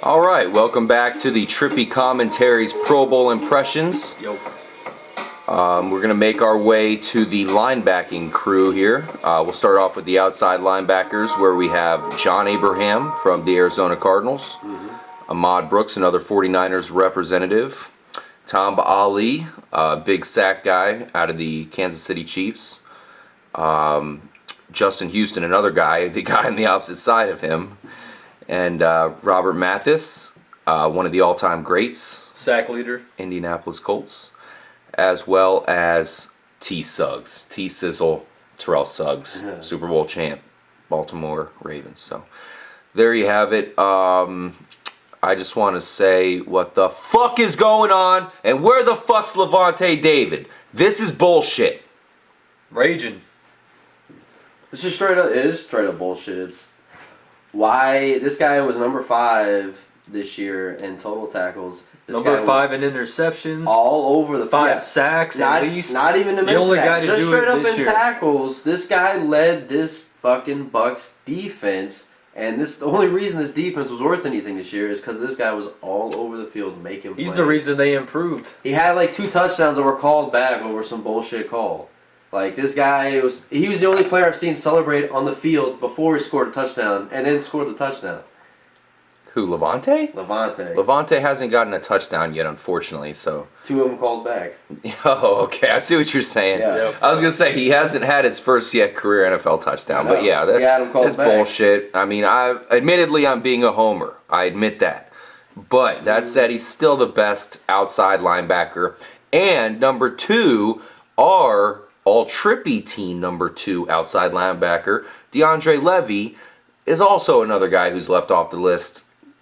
All right, welcome back to the Trippy Commentaries Pro Bowl Impressions. Yo. We're going to make our way to the linebacking crew here. We'll start off with the outside linebackers, where we have John Abraham from the Arizona Cardinals, Ahmad Brooks, another 49ers representative, Tom Ali, big sack guy out of the Kansas City Chiefs, Justin Houston, another guy, the guy on the opposite side of him, and Robert Mathis, one of the all-time greats, Sack leader, Indianapolis Colts, as well as T. Suggs, T. Sizzle, Terrell Suggs, Super Bowl champ, Baltimore Ravens. So there you have it. I just want to say, what the fuck is going on, and where the fuck's Lavonte David? This is bullshit. raging. It's just straight up. It is straight up bullshit. It's why this guy was number 5 this year in total tackles. This Number 5 in interceptions. all over the 5 sacks at least. Not even to the mention only that. guy to Just do straight it up this in year. tackles. This guy led this fucking Bucs defense, and the only reason this defense was worth anything this year is because this guy was all over the field making plays. He's the reason they improved. He had like 2 touchdowns that were called back over some bullshit call. Like, this guy was the only player I've seen celebrate on the field before he scored a touchdown and then scored the touchdown. Who, Lavonte? Lavonte. Lavonte hasn't gotten a touchdown yet, unfortunately, so... 2 of them called back. Oh, okay, I see what you're saying. Yeah. Yep. I was going to say, he hasn't had his first yet career NFL touchdown, but yeah, He had him called that's back. bullshit. I mean, admittedly, I'm being a homer. I admit that. But that said, he's still the best outside linebacker. And number 2, our all-trippy team number 2 outside linebacker, DeAndre Levy, is also another guy who's left off the list.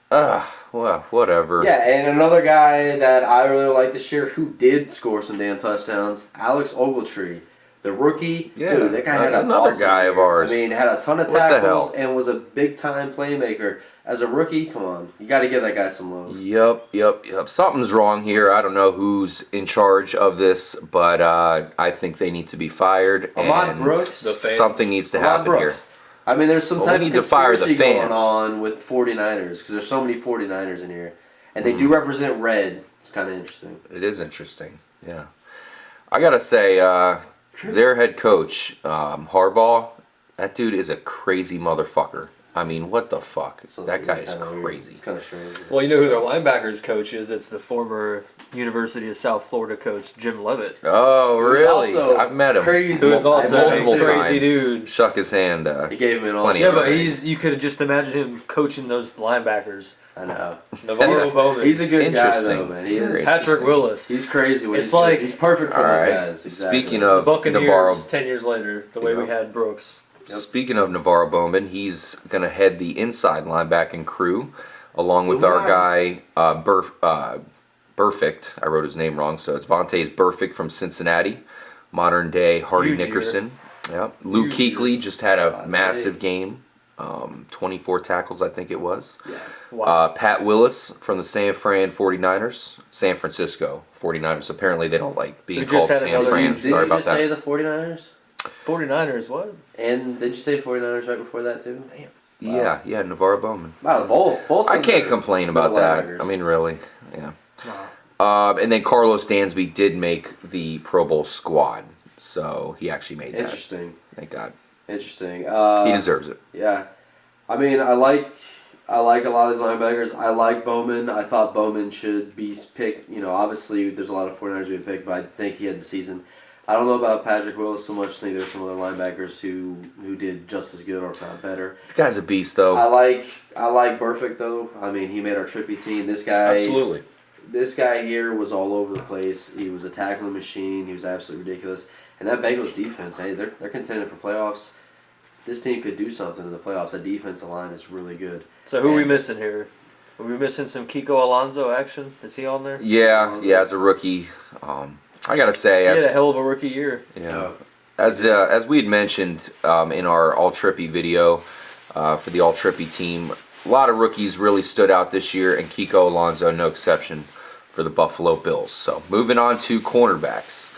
Well, whatever. Yeah, and another guy that I really like this year who did score some damn touchdowns, Alex Ogletree. The rookie. Yeah, Dude, that guy had another awesome guy year. of ours. I mean, had a ton of What the tackles hell? and was a big-time playmaker. As a rookie, come on. You got to give that guy some love. Yep. Something's wrong here. I don't know who's in charge of this, but I think they need to be fired. Ahmad and Brooks? The fans. something needs to Ahmad happen Brooks. here. I mean, there's some Well, type we of need to fire the conspiracy going fans. on with 49ers because there's so many 49ers in here. And they do represent red. It's kind of interesting. It is interesting. Yeah. I got to say, their head coach, Harbaugh, that dude is a crazy motherfucker. I mean, what the fuck? So That guy is kinda weird. crazy. It's kind of strange. Well, you know who their linebackers coach is? It's the former University of South Florida coach, Jim Leavitt. Oh, Who's really? also I've met him. Crazy. Who is also multiple a crazy times. dude. Shook his hand. He gave him an all. Plenty Yeah, of but times. you could just imagine him coaching those linebackers. I know. Navarro Bowman. He's a good guy Interesting. though, man. He Very is. Patrick interesting. Willis. He's crazy. When It's he's like- good. He's perfect for All those right. guys. Exactly. Speaking the of Buccaneers Navarro, 10 years later, the way we had Brooks. Yep. speaking of Navarro Bowman, he's going to head the inside linebacking crew, along with our guy, Burfict. I wrote his name wrong, so it's Vontaze Burfict from Cincinnati, modern day Hardy Huge Nickerson. Yep. Luke Huge Kuechly just had a massive game, 24 tackles, I think it was. Yeah. Wow. Pat Willis from the San Francisco 49ers. Apparently they don't like being We just called had San another Fran. huge- Did Sorry you about just say that. the 49ers? 49ers, what? And did you say 49ers right before that too? Damn. Yeah, Navarro Bowman. Wow, both. I of can't them complain are about good that. linebackers. I mean, really, yeah. Wow. And then Carlos Dansby did make the Pro Bowl squad, so he actually made that. Interesting. Thank God. Interesting. He deserves it. Yeah, I mean, I like a lot of these linebackers. I like Bowman. I thought Bowman should be picked. You know, obviously there's a lot of 49ers being picked, but I think he had the season. I don't know about Patrick Willis so much. I think there's some other linebackers who did just as good or if not better. The guy's a beast, though. I like Burfict though. I mean, he made our trippy team. This guy, Absolutely. This guy here was all over the place. He was a tackling machine. He was absolutely ridiculous. And that Bengals defense, hey, they're contending for playoffs. This team could do something in the playoffs. That defensive line is really good. So who are we And- missing here? Are we missing some Kiko Alonso action? Is he on there? Yeah, as a rookie, I gotta say, He had a as hell of a rookie year. as we had mentioned in our All Trippy video for the All Trippy team, a lot of rookies really stood out this year, and Kiko Alonso no exception for the Buffalo Bills. So moving on to cornerbacks,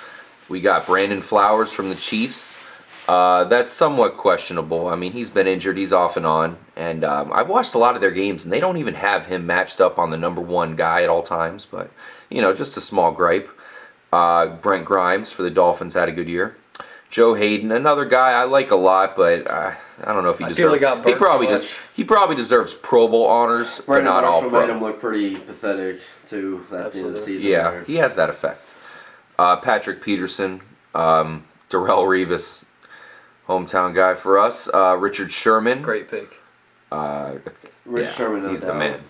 we got Brandon Flowers from the Chiefs, That's somewhat questionable. I mean, he's been injured. He's off and on. And I've watched a lot of their games, and they don't even have him matched up on the number one guy at all times. But, just a small gripe. Brent Grimes for the Dolphins had a good year. Joe Hayden, another guy I like a lot, but I don't know if he deserves. He probably deserves Pro Bowl honors, but not all pro. Made him look pretty pathetic too that being the season. Yeah, there. he has that effect. Patrick Peterson, Darrell Revis, hometown guy for us. Richard Sherman, Great pick. Sherman, he's the man.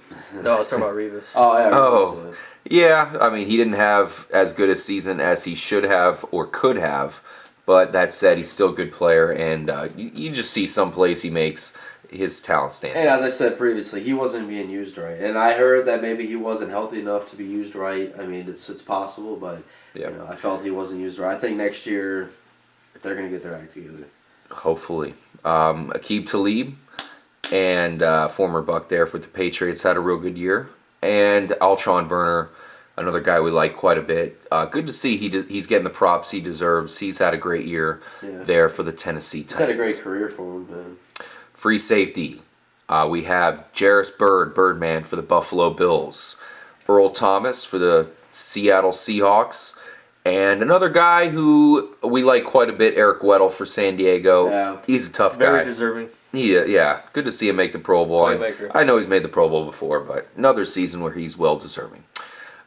No, I was talking about Revis. Oh yeah. Oh, yeah. I mean, he didn't have as good a season as he should have or could have. But that said, he's still a good player, and you just see some plays he makes, his talent stands And out. as I said previously, he wasn't being used right. And I heard that maybe he wasn't healthy enough to be used right. I mean, it's possible, but I felt he wasn't used right. I think next year they're going to get their act together. Hopefully. Aqib Talib and former Buck there for the Patriots had a real good year. And Alshon Werner, another guy we like quite a bit. Good to see he's getting the props he deserves. He's had a great year there for the Tennessee Titans. He's had a great career for him, man. Free safety. We have Jarris Birdman for the Buffalo Bills. Earl Thomas for the Seattle Seahawks. And another guy who we like quite a bit, Eric Weddle for San Diego. Yeah. He's a tough guy. Very deserving. Yeah, good to see him make the Pro Bowl. Playmaker. I know he's made the Pro Bowl before, but another season where he's well deserving.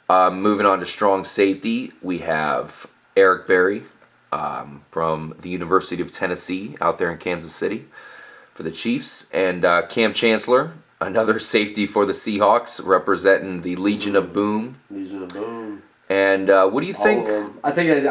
Moving on to strong safety, we have Eric Berry from the University of Tennessee out there in Kansas City for the Chiefs. And Cam Chancellor, another safety for the Seahawks, representing the Legion of Boom. Legion of Boom. And what do you think? All of them. I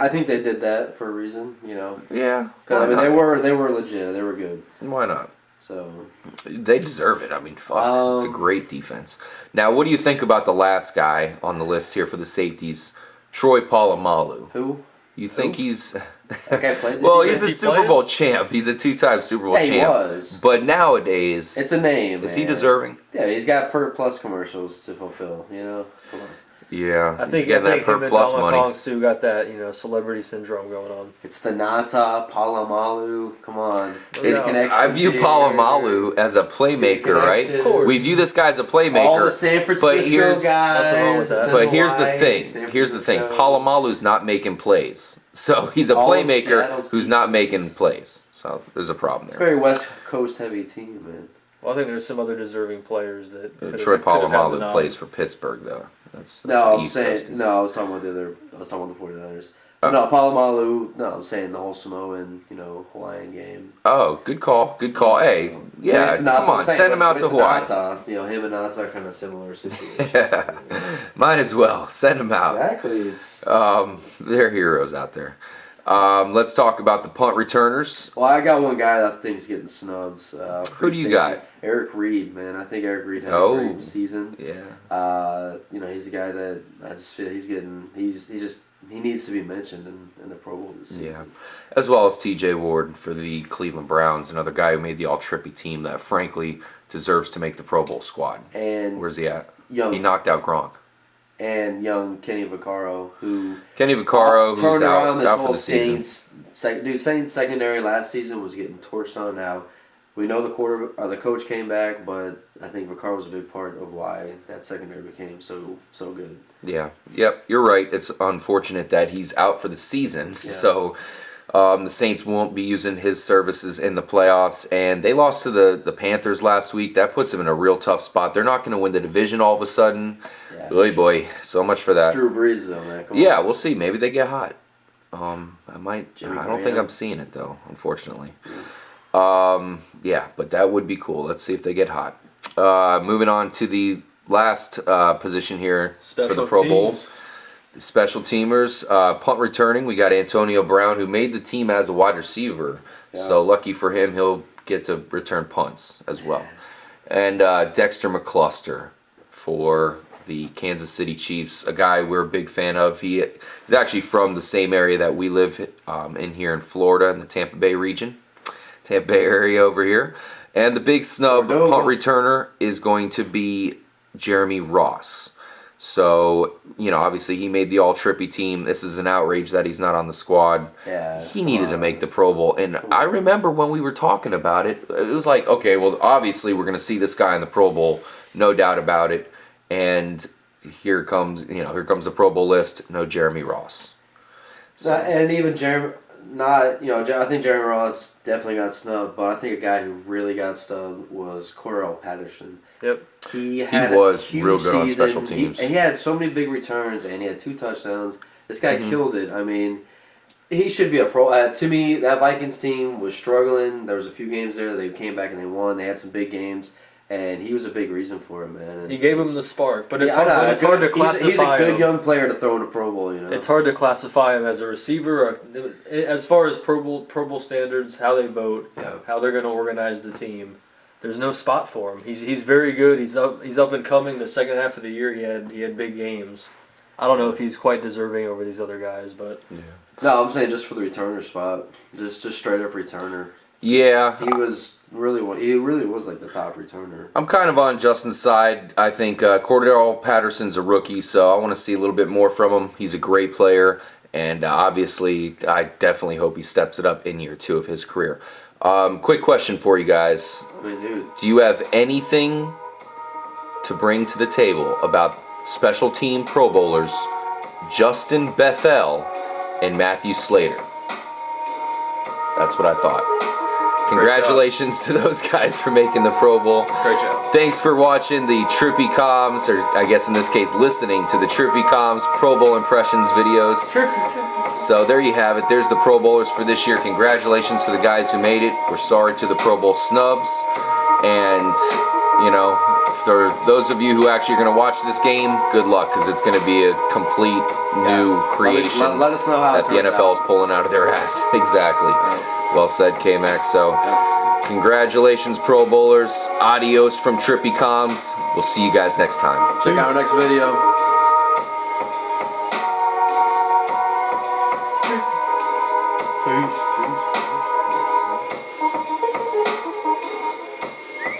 think they did that for a reason, Yeah. Because I mean, they were legit. They were good. Why not? So they deserve it. I mean, fuck. It's a great defense. Now, what do you think about the last guy on the list here for the safeties? Troy Polamalu. who? You think he's... That guy played this Well, year? he's a he Super playing? Bowl champ. He's a two-time Super Bowl champ. He was. But nowadays, It's a name. is man. he deserving? Yeah, he's got Per Plus commercials to fulfill. Come on. Yeah, I he's think getting that him per and plus Donald money. Kongsu got that celebrity syndrome going on. It's the Nata Polamalu. Come on. City Yeah. connections I view here. Polamalu as a playmaker, right? connections. Of course. We view this guy as a playmaker. All the San Francisco but here's, guys. Nothing wrong with that. it's in But here's the Hawaii, thing. San Here's the thing. Francisco. Polamalu's not making plays. So he's a All of playmaker Seattle's who's not defense. making plays. So there's a problem It's a there. very West Coast heavy team, man. Well, I think there's some other deserving players that Troy could have had the Polamalu nod. plays for Pittsburgh, though. That's No, an I'm East Coast team. saying I was talking about the other. I was talking about the 49ers. Oh. No, Polamalu. No, I'm saying the whole Samoan, Hawaiian game. Oh, good call. Good call. Hey, yeah, With Nata, come on, I'm saying, send him out with to Hawaii. Nata, him and Nata are kind of similar situations. Might as well send him out. Exactly. It's They're heroes out there. Let's talk about the punt returners. well, I got one guy that I think is getting snubs. Who do you got? Eric Reid, man. I think Eric Reid had Oh. a great season. Yeah. He's a guy that I just feel he needs to be mentioned in the Pro Bowl this season. Yeah. As well as T.J. Ward for the Cleveland Browns, another guy who made the all-trippy team that, frankly, deserves to make the Pro Bowl squad. And Where's he at? young He knocked out Gronk. and young Kenny Vaccaro, who Kenny Vaccaro, who's turned around this out for whole the season. Saints secondary last season was getting torched on. Now we know the coach came back, but I think Vaccaro was a big part of why that secondary became so good. Yeah. Yep. You're right. It's unfortunate that he's out for the season. Yeah. So the Saints won't be using his services in the playoffs, and they lost to the Panthers last week. That puts them in a real tough spot. They're not going to win the division all of a sudden. Yeah. Boy, so much for that. Drew Brees though, man. Come Yeah, on. we'll see. Maybe they get hot. I Jimmy don't think Graham. I'm seeing it though, unfortunately. Yeah, but that would be cool. Let's see if they get hot. Moving on to the last position here for the Pro Bowl. teams. The special teamers, punt returning. We got Antonio Brown, who made the team as a wide receiver. Yeah. So lucky for him, he'll get to return punts as well. And Dexter McCluster for the Kansas City Chiefs, a guy we're a big fan of. He is actually from the same area that we live in here in Florida, in the Tampa Bay region. Tampa Bay area over here. And the big snub Cordova. punt returner is going to be Jeremy Ross. So, obviously he made the all-Trippy team. This is an outrage that he's not on the squad. Yeah. He needed to make the Pro Bowl. And I remember when we were talking about it, it was like, okay, well, obviously we're going to see this guy in the Pro Bowl. No doubt about it. And here comes the Pro Bowl list. No Jeremy Ross. So, And even Jeremy, I think Jeremy Ross definitely got snubbed, but I think a guy who really got snubbed was Cordell Patterson. Yep. He was a huge real good on season. special teams. He had so many big returns, and he had 2 touchdowns. This guy killed it. I mean, he should be a pro. To me, that Vikings team was struggling. There was a few games there they came back and they won. They had some big games, and he was a big reason for it, man. And He gave him the spark, but it's yeah, hard to classify He's a good him. young player to throw in a Pro Bowl, It's hard to classify him as a receiver. As far as Pro Bowl standards, how they vote, how they're going to organize the team. There's no spot for him. He's very good. He's up and coming. The second half of the year, he had big games. I don't know if he's quite deserving over these other guys, but No, I'm saying just for the returner spot, just straight up returner. yeah. He really was like the top returner. I'm kind of on Justin's side. I think Cordell Patterson's a rookie, so I want to see a little bit more from him. He's a great player, and obviously I definitely hope he steps it up in year 2 of his career. Quick question for you guys. I mean, dude. Do you have anything to bring to the table about special team Pro Bowlers Justin Bethel and Matthew Slater? That's what I thought. Congratulations to those guys for making the Pro Bowl. great job. Thanks for watching the Trippy Comms, or I guess in this case listening to the Trippy Comms Pro Bowl impressions videos. So there you have it. There's the Pro Bowlers for this year. Congratulations to the guys who made it. We're sorry to the Pro Bowl snubs. And, for those of you who actually are going to watch this game, good luck, because it's going to be a complete new creation Let us know how that the NFL is pulling out of their ass. Exactly. Well said, K-Max. So, congratulations, Pro Bowlers. Adios from Trippy Comms. We'll see you guys next time. Check out our next video.